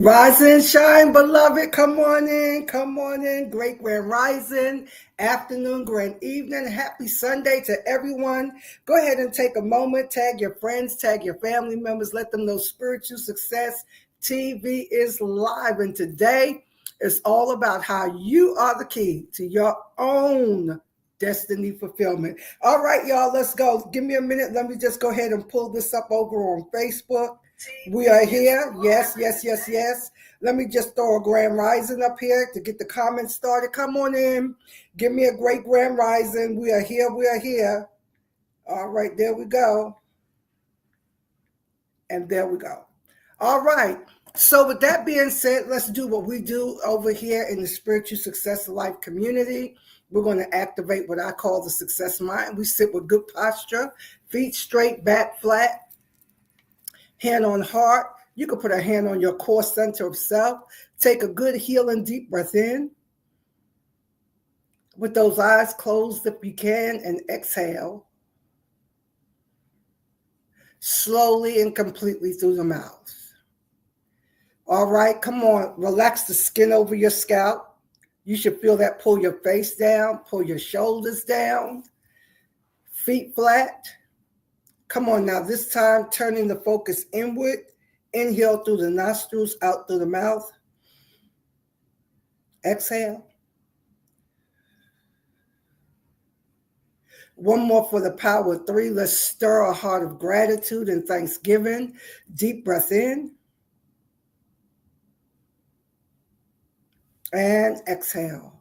Rise and shine, beloved. Come on in. Great grand rising, afternoon, grand evening. Happy Sunday to everyone. Go ahead and take a moment, tag your friends, tag your family members, let them know Spiritual Success TV is live. And today is all about how you are the key to your own destiny fulfillment. All right, y'all, let's go. Give me a minute. Let me just go ahead and pull this up over on Facebook. We are here. Yes, yes, yes, yes. Let me just throw a grand rising up here to get the comments started. Come on in. Give me a great grand rising. We are here. We are here. All right, there we go. And there we go. All right. So with that being said, let's do what we do over here in the Spiritual Success Life community. We're going to activate what I call the success mind. We sit with good posture, feet straight, back flat, hand on heart. You can put a hand on your core center of self. Take a good healing deep breath in with those eyes closed if you can, and exhale slowly and completely through the mouth. All right, come on, relax the skin over your scalp. You should feel that. Pull your face down, pull your shoulders down, feet flat. Come on now, this time turning the focus inward. Inhale through the nostrils, out through the mouth. Exhale. One more for the power of 3. Let's stir a heart of gratitude and thanksgiving. Deep breath in. And exhale.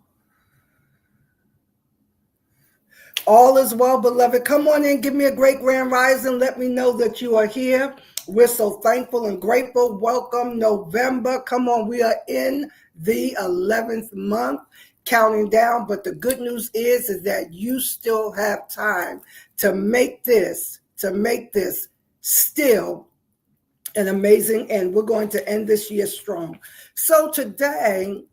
All is well, beloved. Come on in, give me a great grand rising. Let me know that you are here. We're so thankful and grateful. Welcome, November. Come on, we are in the 11th month, counting down. But the good news is that you still have time to make this still an amazing end. We're going to end this year strong. So today,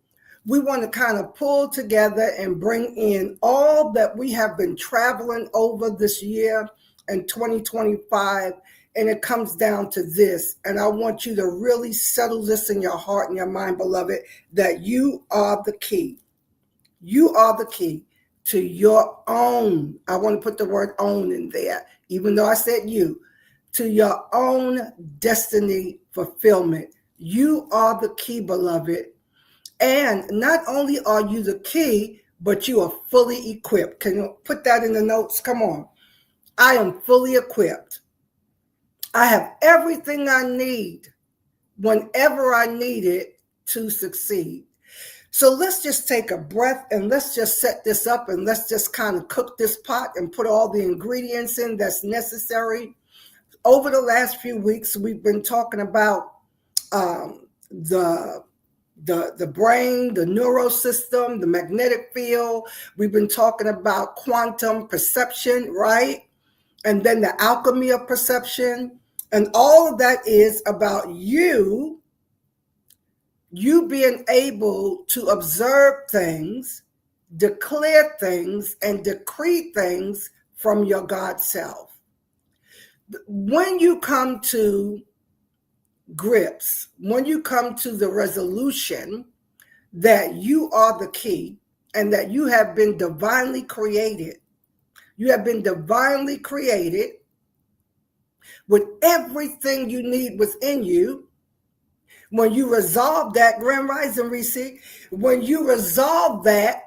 we want to kind of pull together and bring in all that we have been traveling over this year in 2025. And it comes down to this. And I want you to really settle this in your heart and your mind, beloved, that you are the key. You are the key to your own. I want to put the word own in there, even though I said you, to your own destiny fulfillment. You are the key, beloved. And not only are you the key, but you are fully equipped. Can you put that in the notes? Come on. I am fully equipped. I have everything I need whenever I need it to succeed. So let's just take a breath and let's just set this up and let's just kind of cook this pot and put all the ingredients in that's necessary. Over the last few weeks, we've been talking about the brain, the neural system, the magnetic field. We've been talking about quantum perception, right? And then the alchemy of perception. And all of that is about you being able to observe things, declare things, and decree things from your God self. When you come to grips, when you come to the resolution that you are the key and that you have been divinely created, with everything you need within you. When you resolve that, Grand Rising Reese, when you resolve that,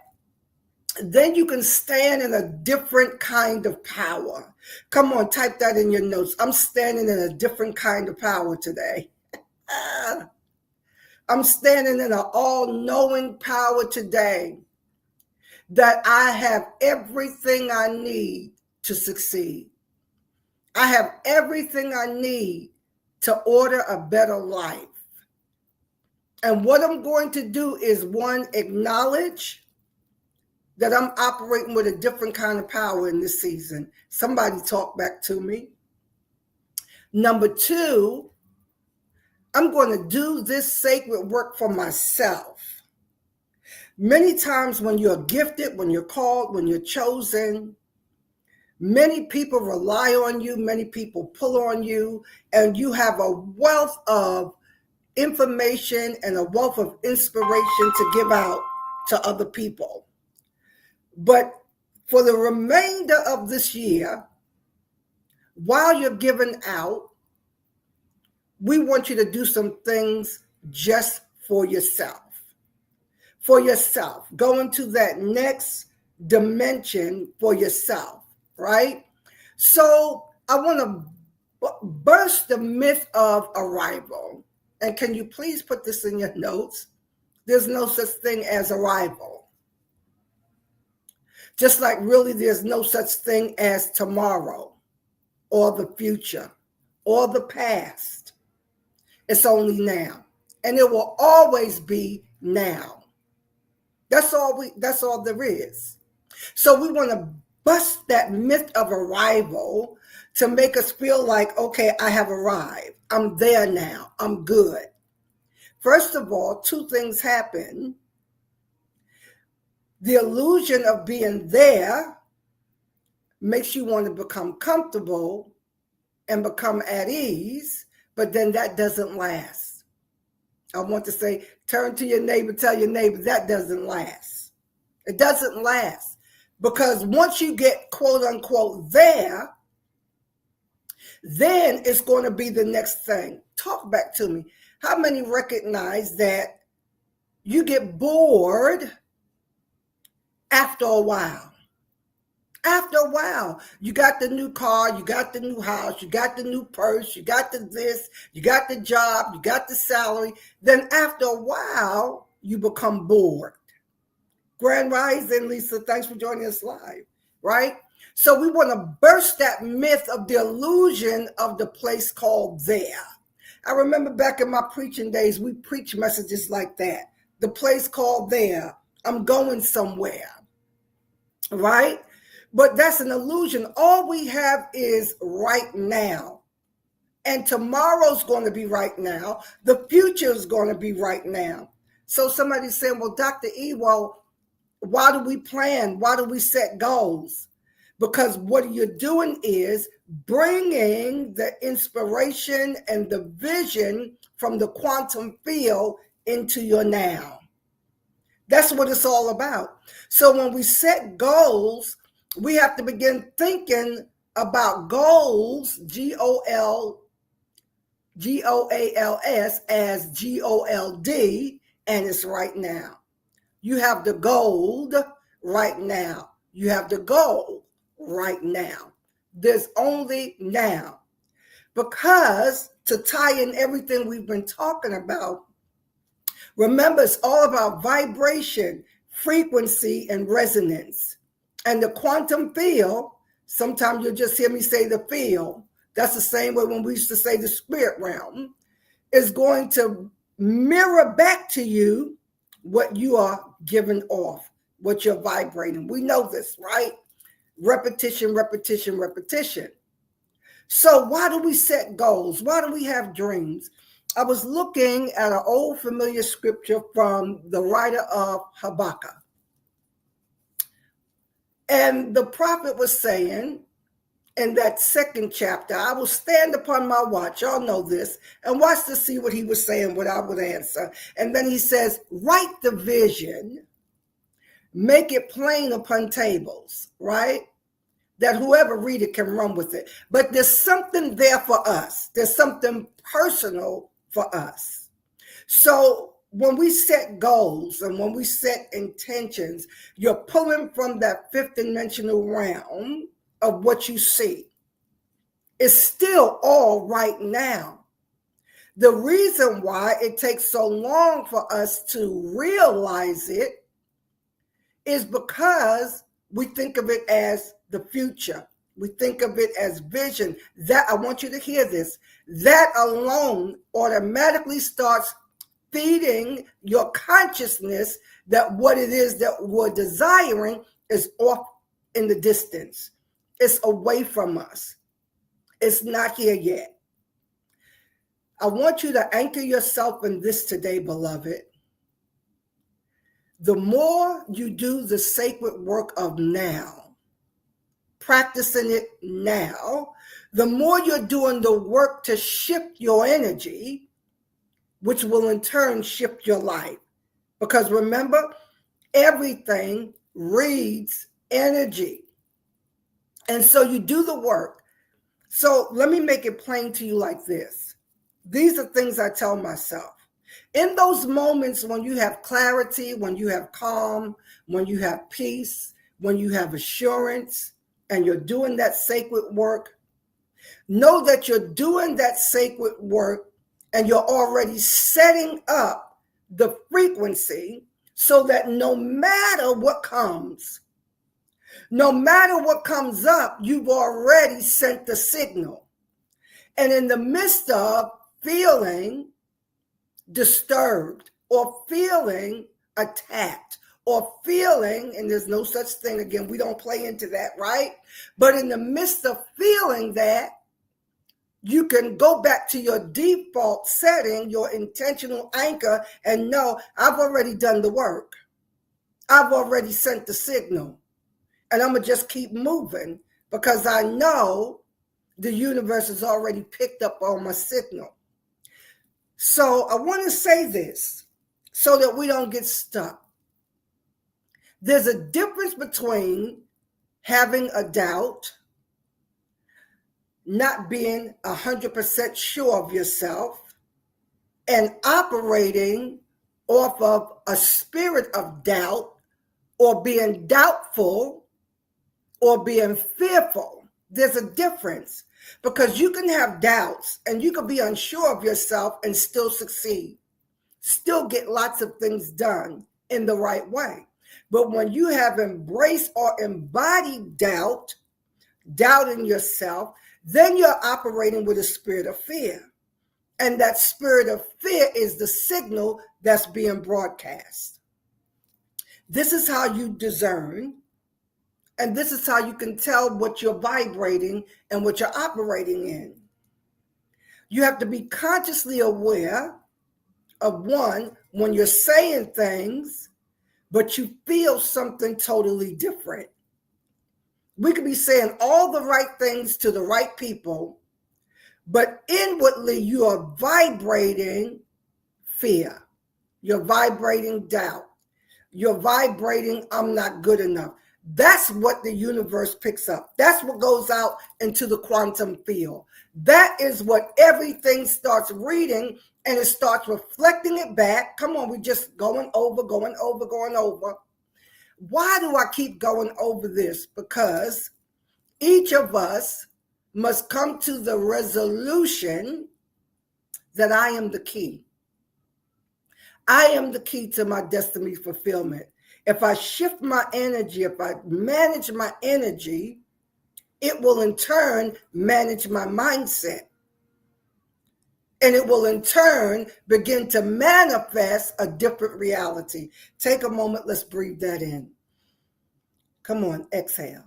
then you can stand in a different kind of power. Come on, type that in your notes. I'm standing in a different kind of power today. I'm standing in an all-knowing power today that I have everything I need to succeed. I have everything I need to order a better life. And what I'm going to do is, one, acknowledge that I'm operating with a different kind of power in this season. Somebody talk back to me. Number 2, I'm going to do this sacred work for myself. Many times when you're gifted, when you're called, when you're chosen, many people rely on you, many people pull on you, and you have a wealth of information and a wealth of inspiration to give out to other people. But for the remainder of this year, while you're giving out, we want you to do some things just for yourself. For yourself. Go into that next dimension for yourself, right? So I want to burst the myth of arrival. And can you please put this in your notes? There's no such thing as arrival. Just like really there's no such thing as tomorrow or the future or the past. It's only now. And it will always be now. That's all there is. So we want to bust that myth of arrival to make us feel like, okay, I have arrived. I'm there now. I'm good. First of all, two things happen. The illusion of being there makes you want to become comfortable and become at ease, but then that doesn't last. I want to say, turn to your neighbor, tell your neighbor, that doesn't last. It doesn't last. Because once you get quote unquote there, then it's going to be the next thing. Talk back to me. How many recognize that you get bored after a while? After a while, you got the new car, you got the new house, you got the new purse, you got the this, you got the job, you got the salary. Then after a while, you become bored. Grand Rising, Lisa, thanks for joining us live, right? So we want to burst that myth of the illusion of the place called there. I remember back in my preaching days, we preach messages like that. The place called there. I'm going somewhere, right? But that's an illusion. All we have is right now. And tomorrow's going to be right now. The future is going to be right now. So somebody's saying, well, Dr. E, well, why do we plan? Why do we set goals? Because what you're doing is bringing the inspiration and the vision from the quantum field into your now. That's what it's all about. So when we set goals, we have to begin thinking about goals, Goals, as GOLD, and it's right now. You have the gold right now. You have the goal right now. There's only now. Because to tie in everything we've been talking about, remember, it's all about vibration, frequency, and resonance. And the quantum field, sometimes you'll just hear me say the field. That's the same way when we used to say the spirit realm, is going to mirror back to you what you are giving off, what you're vibrating. We know this, right? Repetition, repetition, repetition. So why do we set goals? Why do we have dreams? I was looking at an old familiar scripture from the writer of Habakkuk. And the prophet was saying in that second chapter, I will stand upon my watch, y'all know this, and watch to see what he was saying, what I would answer. And then he says, write the vision, make it plain upon tables, right? That whoever read it can run with it. But there's something there for us. There's something personal for us. So when we set goals and when we set intentions, you're pulling from that fifth dimensional realm of what you see. It's still all right now. The reason why it takes so long for us to realize it is because we think of it as the future. We think of it as vision. That, I want you to hear this, that alone automatically starts feeding your consciousness that what it is that we're desiring is off in the distance. It's away from us. It's not here yet. I want you to anchor yourself in this today, beloved. The more you do the sacred work of now, practicing it now, the more you're doing the work to shift your energy which will in turn shift your life. Because remember, everything reads energy. And so you do the work. So let me make it plain to you like this. These are things I tell myself. In those moments when you have clarity, when you have calm, when you have peace, when you have assurance, and you're doing that sacred work, know that you're doing that sacred work and you're already setting up the frequency so that no matter what comes up, you've already sent the signal. And in the midst of feeling disturbed or feeling attacked or feeling, and there's no such thing, again, we don't play into that, right? But in the midst of feeling that, you can go back to your default setting, your intentional anchor, and know I've already done the work. I've already sent the signal. And I'm going to just keep moving because I know the universe has already picked up on my signal. So I want to say this so that we don't get stuck. There's a difference between having a doubt, not being 100% sure of yourself, and operating off of a spirit of doubt or being doubtful or being fearful. There's a difference because you can have doubts and you can be unsure of yourself and still succeed, still get lots of things done in the right way. But when you have embraced or embodied doubt, doubting yourself, then you're operating with a spirit of fear. And that spirit of fear is the signal that's being broadcast. This is how you discern, and this is how you can tell what you're vibrating and what you're operating in. You have to be consciously aware of one, when you're saying things, but you feel something totally different. We could be saying all the right things to the right people, but inwardly you are vibrating fear. You're vibrating doubt. You're vibrating, I'm not good enough. That's what the universe picks up. That's what goes out into the quantum field. That is what everything starts reading, and it starts reflecting it back. Come on, we're just going over. Why do I keep going over this? Because each of us must come to the resolution that I am the key. I am the key to my destiny fulfillment. If I shift my energy, if I manage my energy, it will in turn manage my mindset. And it will in turn begin to manifest a different reality. Take a moment, let's breathe that in. Come on, exhale.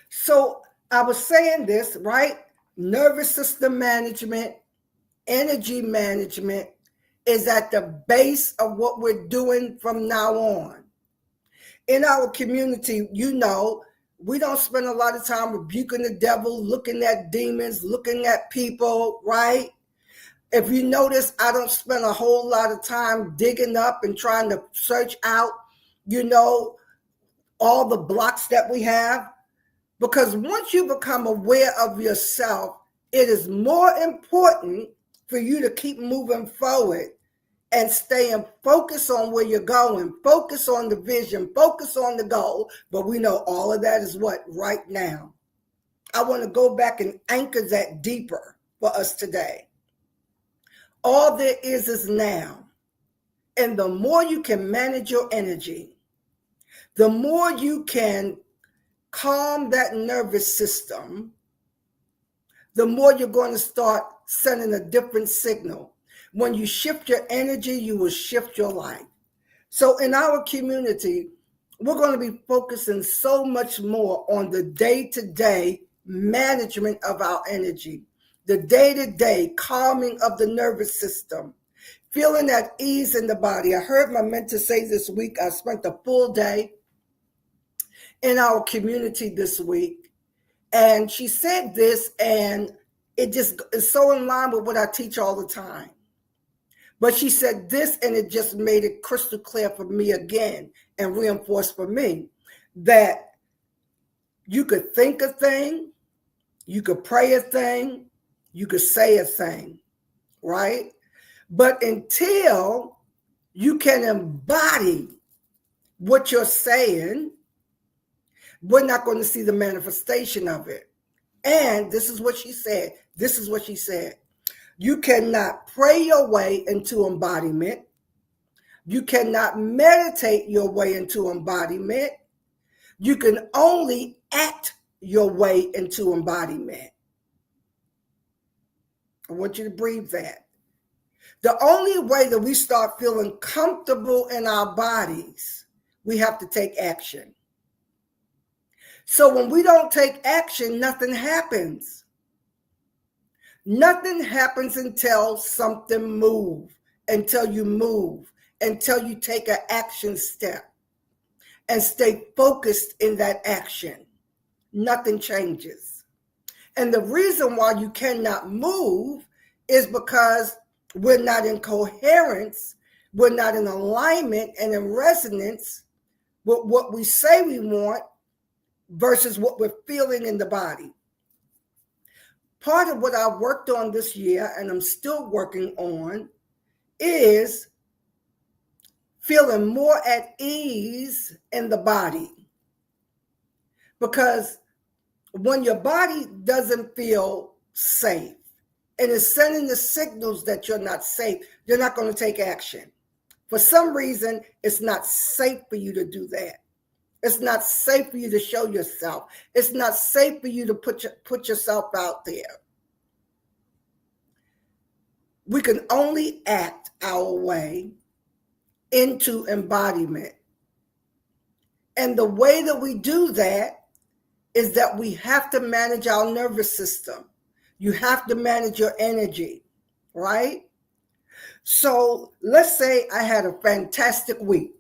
So I was saying this, right? Nervous system management, energy management is at the base of what we're doing from now on. In our community, you know, we don't spend a lot of time rebuking the devil, looking at demons, looking at people, right? If you notice, I don't spend a whole lot of time digging up and trying to search out, you know, all the blocks that we have. Because once you become aware of yourself, it is more important for you to keep moving forward and staying focused on where you're going, focus on the vision, focus on the goal. But we know all of that is what? Right now. I want to go back and anchor that deeper for us today. All there is now. And the more you can manage your energy, the more you can calm that nervous system, the more you're going to start sending a different signal. When you shift your energy, you will shift your life. So in our community, we're going to be focusing so much more on the day-to-day management of our energy, the day-to-day calming of the nervous system, feeling at ease in the body. I heard my mentor say this week, I spent a full day in our community this week, and she said this, and it just is so in line with what I teach all the time. But she said this, and it just made it crystal clear for me again and reinforced for me that you could think a thing, you could pray a thing, you could say a thing, right? But until you can embody what you're saying, we're not going to see the manifestation of it. And this is what she said. This is what she said. You cannot pray your way into embodiment. You cannot meditate your way into embodiment. You can only act your way into embodiment. I want you to breathe that. The only way that we start feeling comfortable in our bodies, we have to take action. So when we don't take action, nothing happens. Nothing happens until something moves, until you move, until you take an action step and stay focused in that action. Nothing changes. And the reason why you cannot move is because we're not in coherence, we're not in alignment and in resonance with what we say we want versus what we're feeling in the body. Part of what I worked on this year, and I'm still working on, is feeling more at ease in the body. Because when your body doesn't feel safe and is sending the signals that you're not safe, you're not going to take action. For some reason, it's not safe for you to do that. It's not safe for you to show yourself. It's not safe for you to put yourself out there. We can only act our way into embodiment. And the way that we do that is that we have to manage our nervous system. You have to manage your energy, right? So let's say I had a fantastic week.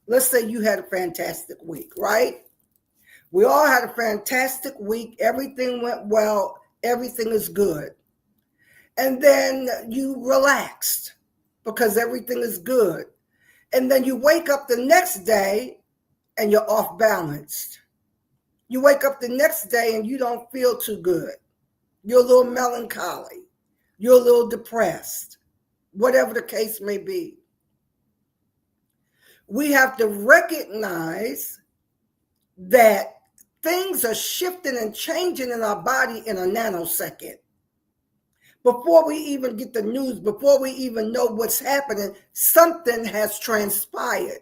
Let's say you had a fantastic week, right? We all had a fantastic week. Everything went well. Everything is good. And then you relaxed because everything is good. And then you wake up the next day and you're off balanced. You wake up the next day and you don't feel too good. You're a little melancholy. You're a little depressed, whatever the case may be. We have to recognize that things are shifting and changing in our body in a nanosecond. Before we even get the news, before we even know what's happening, something has transpired.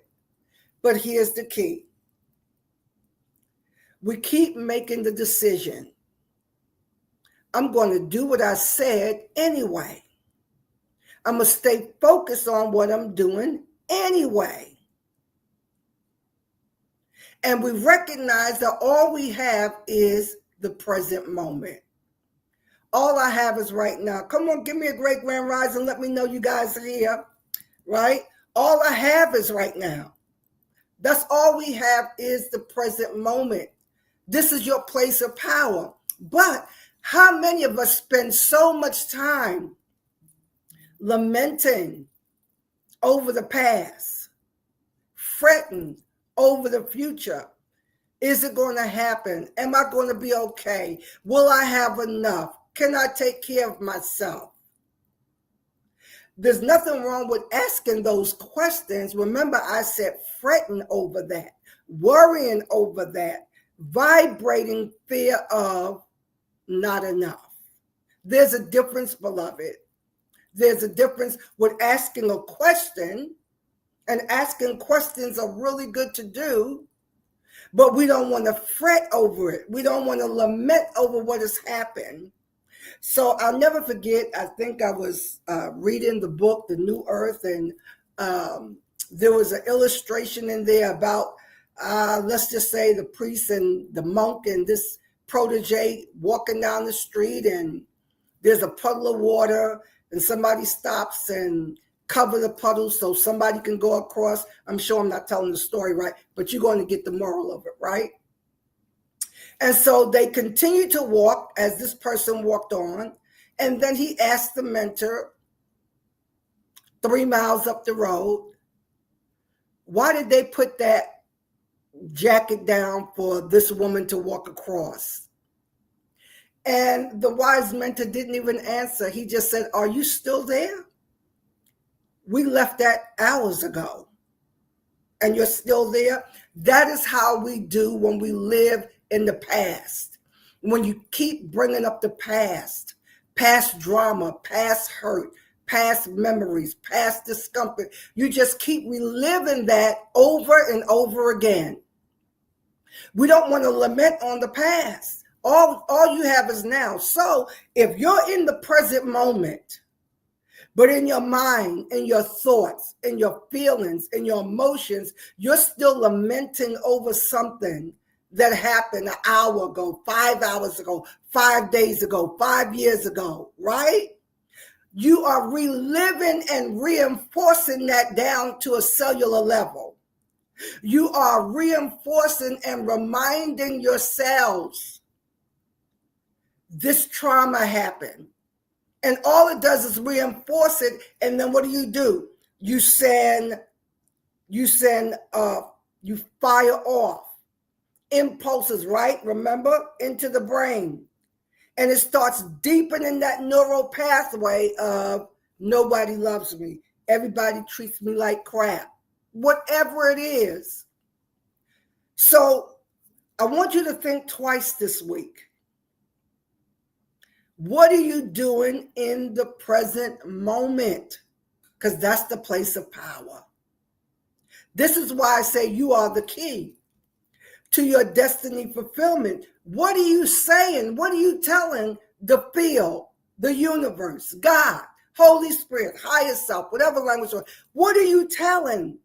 But here's the key. We keep making the decision. I'm going to do what I said anyway. I'm going to stay focused on what I'm doing anyway. And we recognize that all we have is the present moment. All I have is right now. Come on, give me a great grand rise and let me know you guys are here, right? All I have is right now. That's all we have is the present moment. This is your place of power. But how many of us spend so much time lamenting over the past, fretting over the future? Is it going to happen? Am I going to be okay? Will I have enough? Can I take care of myself? There's nothing wrong with asking those questions. Remember, I said fretting over that, worrying over that, vibrating fear of not enough. There's a difference, beloved. There's a difference with asking a question, and asking questions are really good to do, but we don't want to fret over it. We don't want to lament over what has happened. So I'll never forget, I think I was reading the book, The New Earth, and there was an illustration in there about, let's just say, the priest and the monk and this protege walking down the street, and there's a puddle of water, and somebody stops and cover the puddle so somebody can go across. I'm sure I'm not telling the story right, but you're going to get the moral of it, right? And so they continued to walk as this person walked on. And then he asked the mentor 3 miles up the road, why did they put that jacket down for this woman to walk across? And the wise mentor didn't even answer. He just said, are you still there? We left that hours ago. And you're still there? That is how we do when we live in the past. When you keep bringing up the past drama, past hurt, past memories, past discomfort, you just keep reliving that over and over again. We don't want to lament on the past. All you have is now. So if you're in the present moment, but in your mind, in your thoughts, in your feelings, in your emotions, you're still lamenting over something that happened an hour ago, 5 hours ago, 5 days ago, 5 years ago, right? You are reliving and reinforcing that down to a cellular level. You are reinforcing and reminding yourselves this trauma happened. And all it does is reinforce it. And then what do? You fire off impulses, right? Remember, into the brain. And it starts deepening that neural pathway of nobody loves me. Everybody treats me like crap. Whatever it is. So I want you to think twice this week. What are you doing in the present moment? Because that's the place of power. This is why I say you are the key to your destiny fulfillment. What are you saying? What are you telling the field, the universe, God, Holy Spirit, higher self, whatever language? What are you telling?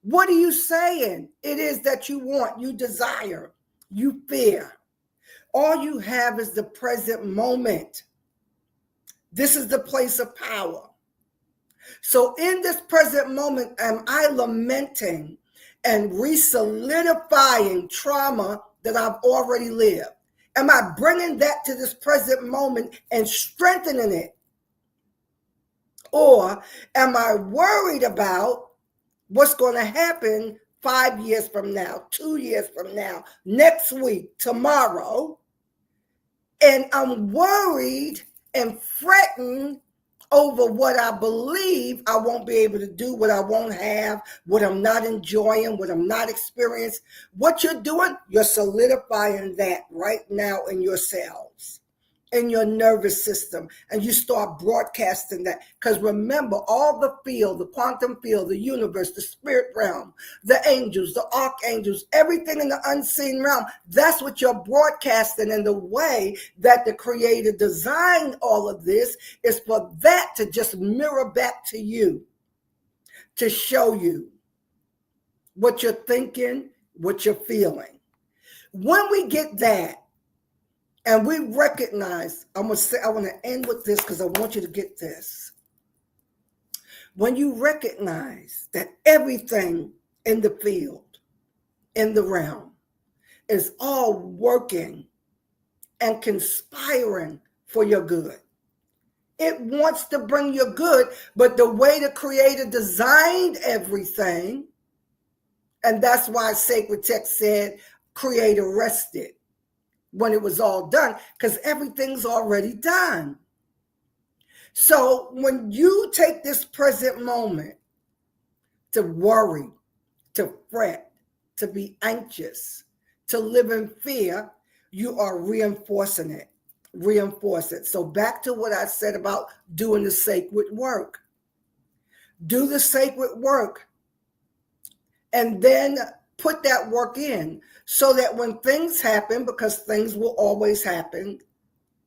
What are you saying it is that you want, you desire, you fear? All you have is the present moment. This is the place of power. So in this present moment, am I lamenting and re-solidifying trauma that I've already lived? Am I bringing that to this present moment and strengthening it? Or am I worried about what's going to happen 5 years from now, 2 years from now, next week, tomorrow? And I'm worried and fretting over what I believe I won't be able to do, what I won't have, what I'm not enjoying, what I'm not experiencing. What you're doing, you're solidifying that right now in your cells, in your nervous system, and you start broadcasting that. Because remember, all the field, the quantum field, the universe, the spirit realm, the angels, the archangels, everything in the unseen realm, that's what you're broadcasting. And the way that the Creator designed all of this is for that to just mirror back to you, to show you what you're thinking, what you're feeling. When we get that, and we recognize, I want to end with this because I want you to get this. When you recognize that everything in the field, in the realm, is all working and conspiring for your good. It wants to bring you good, but the way the Creator designed everything, and that's why sacred text said, Creator rested when it was all done, because everything's already done. So when you take this present moment to worry, to fret, to be anxious, to live in fear, you are reinforcing it. Reinforce it. So back to what I said about doing the sacred work. Do the sacred work and then put that work in so that when things happen, because things will always happen,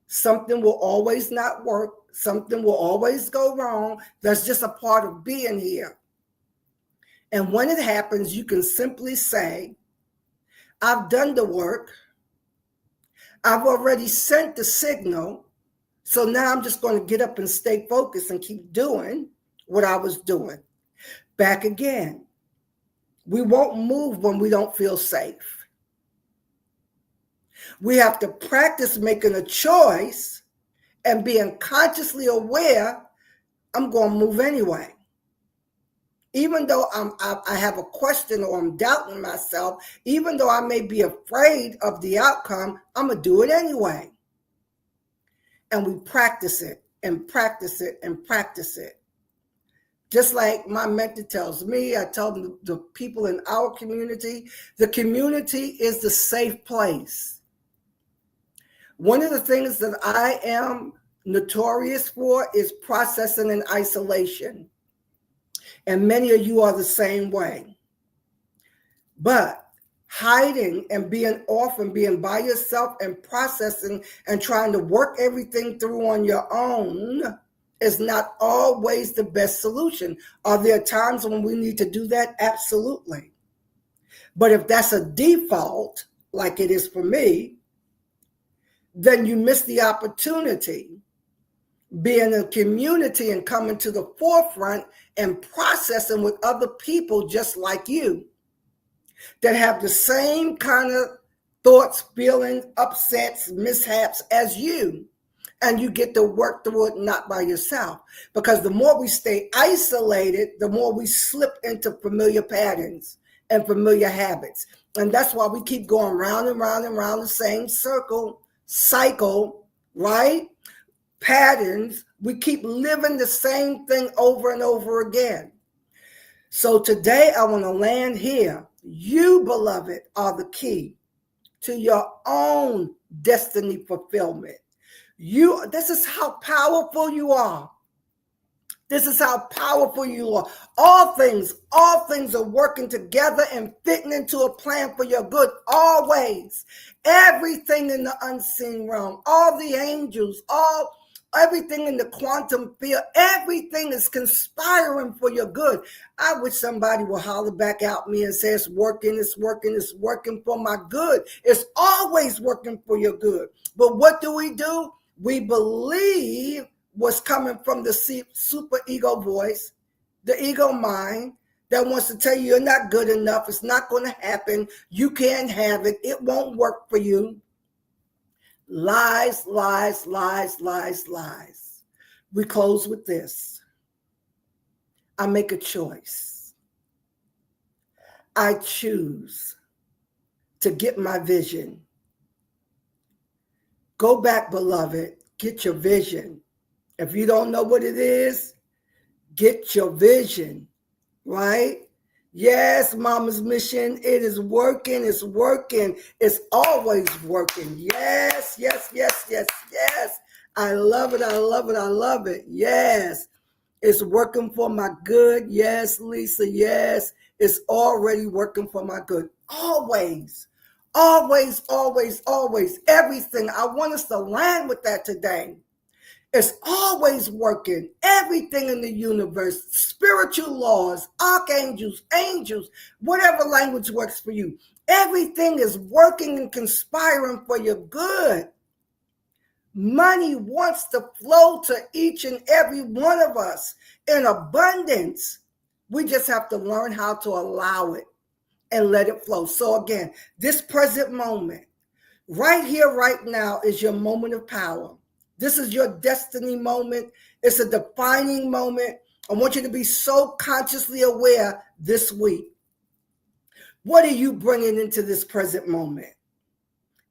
something will always not work, something will always go wrong. That's just a part of being here. And when it happens, you can simply say, I've done the work. I've already sent the signal. So now I'm just going to get up and stay focused and keep doing what I was doing. Back again. We won't move when we don't feel safe. We have to practice making a choice and being consciously aware, I'm going to move anyway. Even though I have a question or I'm doubting myself, even though I may be afraid of the outcome, I'm going to do it anyway. And we practice it and practice it and practice it. Just like my mentor tells me, I tell the people in our community, the community is the safe place. One of the things that I am notorious for is processing in isolation. And many of you are the same way. But hiding and being off and being by yourself and processing and trying to work everything through on your own is not always the best solution. Are there times when we need to do that? Absolutely. But if that's a default, like it is for me, then you miss the opportunity being in a community and coming to the forefront and processing with other people just like you that have the same kind of thoughts, feelings, upsets, mishaps as you. And you get to work through it not by yourself. Because the more we stay isolated, the more we slip into familiar patterns and familiar habits. And that's why we keep going round and round and round the same cycle, right? Patterns. We keep living the same thing over and over again. So today I want to land here. You, beloved, are the key to your own destiny fulfillment. This is how powerful you are. This is how powerful you are. All things are working together and fitting into a plan for your good always. Everything in the unseen realm, all the angels, everything in the quantum field, everything is conspiring for your good. I wish somebody would holler back at me and say, it's working for my good. It's always working for your good. But what do? We believe what's coming from the super ego voice, the ego mind that wants to tell you you're not good enough. It's not going to happen. You can't have it. It won't work for you. Lies, lies, lies, lies, lies. We close with this. I make a choice. I choose to get my vision. Go back, beloved. Get your vision. If you don't know what it is, get your vision, right? Yes, Mama's Mission, it is working, it's working, it's always working. Yes, yes, yes, yes, yes. I love it, I love it, I love it. Yes, it's working for my good. Yes, Lisa, yes, it's already working for my good. Always, always, always, always, everything. I want us to land with that today. It's always working. Everything in the universe, spiritual laws, archangels, angels, whatever language works for you. Everything is working and conspiring for your good. Money wants to flow to each and every one of us in abundance. We just have to learn how to allow it and let it flow. So again, this present moment, right here, right now, is your moment of power. This is your destiny moment. It's a defining moment. I want you to be so consciously aware this week. What are you bringing into this present moment?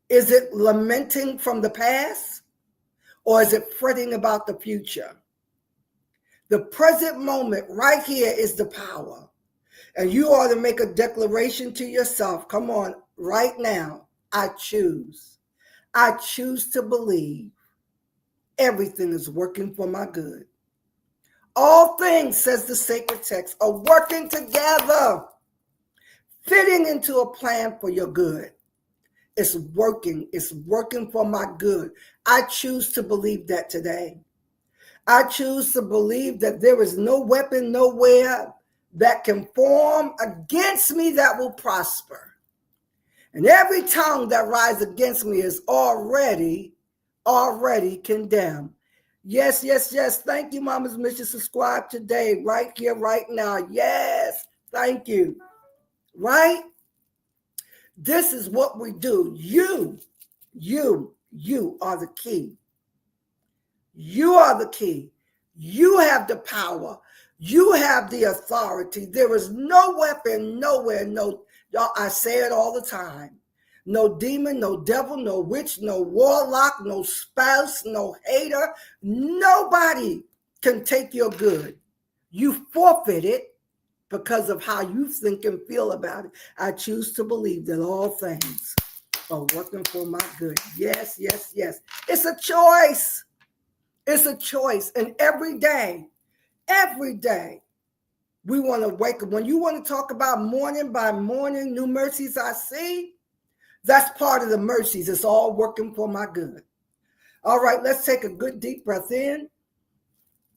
Is it lamenting from the past, or is it fretting about the future? The present moment right here is the power. And you ought to make a declaration to yourself. Come on, right now, I choose. I choose to believe everything is working for my good. All things, says the sacred text, are working together, fitting into a plan for your good. It's working for my good. I choose to believe that today. I choose to believe that there is no weapon nowhere that can form against me that will prosper. And every tongue that rises against me is already condemned. Yes, yes, yes. Thank you, Mama's Mission. Subscribe today, right here, right now. Yes, thank you. Right? This is what we do. You You are the key. You are the key. You have the power. You have the authority. There is no weapon, nowhere, no, y'all, I say it all the time. No demon, no devil, no witch, no warlock, no spouse, no hater. Nobody can take your good. You forfeit it because of how you think and feel about it. I choose to believe that all things are working for my good. Yes, yes, yes. It's a choice. It's a choice. And every day, we want to wake up. When you want to talk about morning by morning, new mercies I see, that's part of the mercies. It's all working for my good. All right, let's take a good deep breath in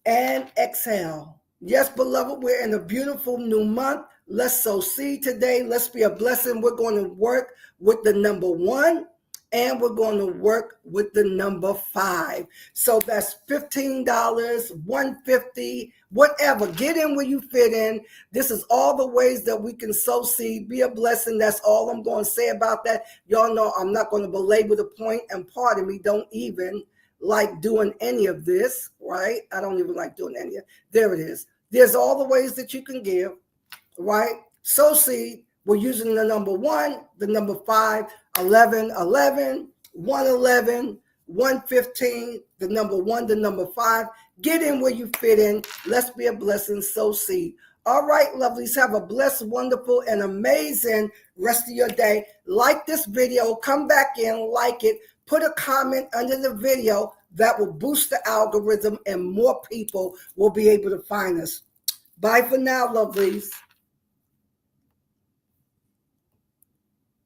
and exhale. Yes, beloved, we're in a beautiful new month. Let's sow seed today. Let's be a blessing. We're going to work with the number 1 and we're going to work with the number 5. So that's $15, $150, whatever. Get in where you fit in. This is all the ways that we can sow seed, be a blessing. That's all I'm going to say about that. Y'all know I'm not going to belabor the point, and part of me don't even like doing any of this, right? I don't even like doing any of it. There it is. There's all the ways that you can give, right? Sow seed. We're using the number 1, the number 5, 11, 11, 111, 115, the number 1, the number 5. Get in where you fit in. Let's be a blessing. Sow seed. All right, lovelies, have a blessed, wonderful, and amazing rest of your day. Like this video, come back in, like it, put a comment under the video. That will boost the algorithm and more people will be able to find us. Bye for now, lovelies.